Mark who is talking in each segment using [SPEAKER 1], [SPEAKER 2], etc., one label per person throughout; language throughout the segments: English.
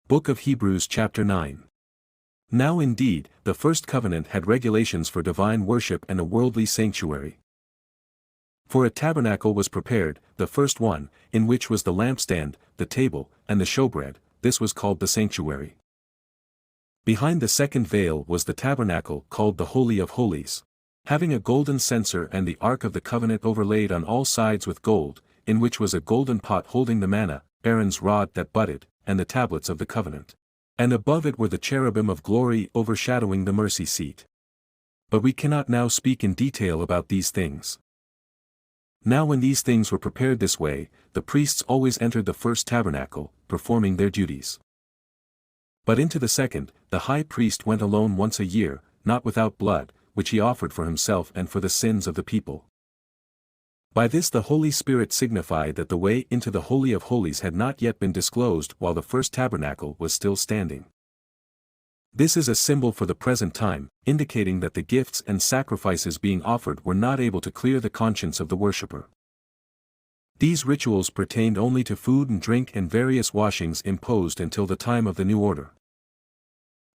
[SPEAKER 1] Book of Hebrews chapter 9. Now indeed, the first covenant had regulations for divine worship and a worldly sanctuary. For a tabernacle was prepared, the first one, in which was the lampstand, the table, and the showbread. This was called the sanctuary. Behind the second veil was the tabernacle called the Holy of Holies, having a golden censer and the ark of the covenant overlaid on all sides with gold, in which was a golden pot holding the manna, Aaron's rod that budded, and the tablets of the covenant. And above it were the cherubim of glory overshadowing the mercy seat. But we cannot now speak in detail about these things. Now when these things were prepared this way, the priests always entered the first tabernacle, performing their duties. But into the second, the high priest went alone once a year, not without blood, which he offered for himself and for the sins of the people. By this the Holy Spirit signified that the way into the Holy of Holies had not yet been disclosed while the first tabernacle was still standing. This is a symbol for the present time, indicating that the gifts and sacrifices being offered were not able to clear the conscience of the worshipper. These rituals pertained only to food and drink and various washings imposed until the time of the new order.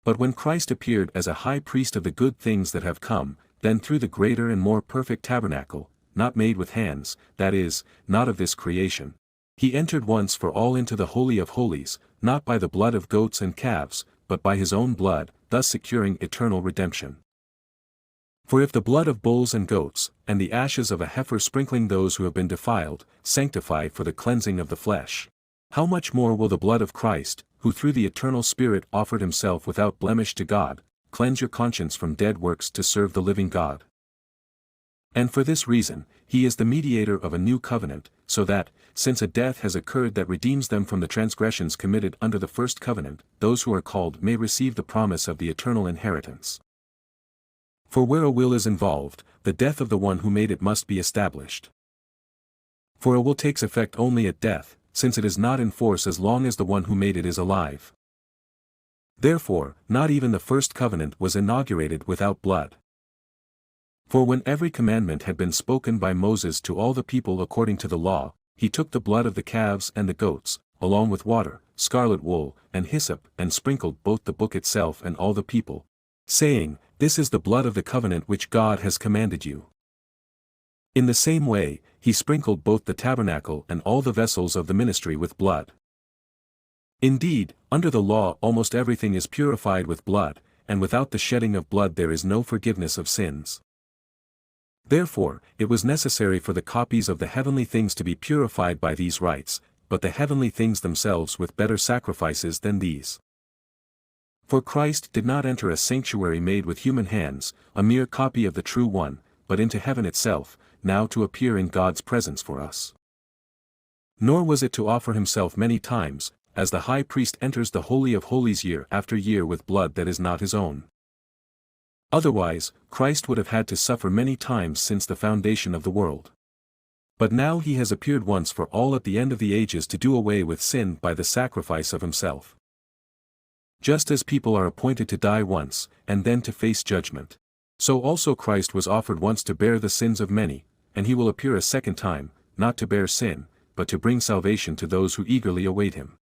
[SPEAKER 1] But when Christ appeared as a high priest of the good things that have come, then through the greater and more perfect tabernacle, not made with hands, that is, not of this creation, he entered once for all into the Holy of Holies, not by the blood of goats and calves, but by his own blood, thus securing eternal redemption. For if the blood of bulls and goats, and the ashes of a heifer sprinkling those who have been defiled, sanctify for the cleansing of the flesh, how much more will the blood of Christ, who through the eternal Spirit offered himself without blemish to God, cleanse your conscience from dead works to serve the living God? And for this reason, he is the mediator of a new covenant, so that, since a death has occurred that redeems them from the transgressions committed under the first covenant, those who are called may receive the promise of the eternal inheritance. For where a will is involved, the death of the one who made it must be established. For a will takes effect only at death, since it is not in force as long as the one who made it is alive. Therefore, not even the first covenant was inaugurated without blood. For when every commandment had been spoken by Moses to all the people according to the law, he took the blood of the calves and the goats, along with water, scarlet wool, and hyssop, and sprinkled both the book itself and all the people, saying, "This is the blood of the covenant which God has commanded you." In the same way, he sprinkled both the tabernacle and all the vessels of the ministry with blood. Indeed, under the law almost everything is purified with blood, and without the shedding of blood there is no forgiveness of sins. Therefore, it was necessary for the copies of the heavenly things to be purified by these rites, but the heavenly things themselves with better sacrifices than these. For Christ did not enter a sanctuary made with human hands, a mere copy of the true one, but into heaven itself, now to appear in God's presence for us. Nor was it to offer himself many times, as the high priest enters the Holy of Holies year after year with blood that is not his own. Otherwise, Christ would have had to suffer many times since the foundation of the world. But now he has appeared once for all at the end of the ages to do away with sin by the sacrifice of himself. Just as people are appointed to die once, and then to face judgment, so also Christ was offered once to bear the sins of many, and he will appear a second time, not to bear sin, but to bring salvation to those who eagerly await him.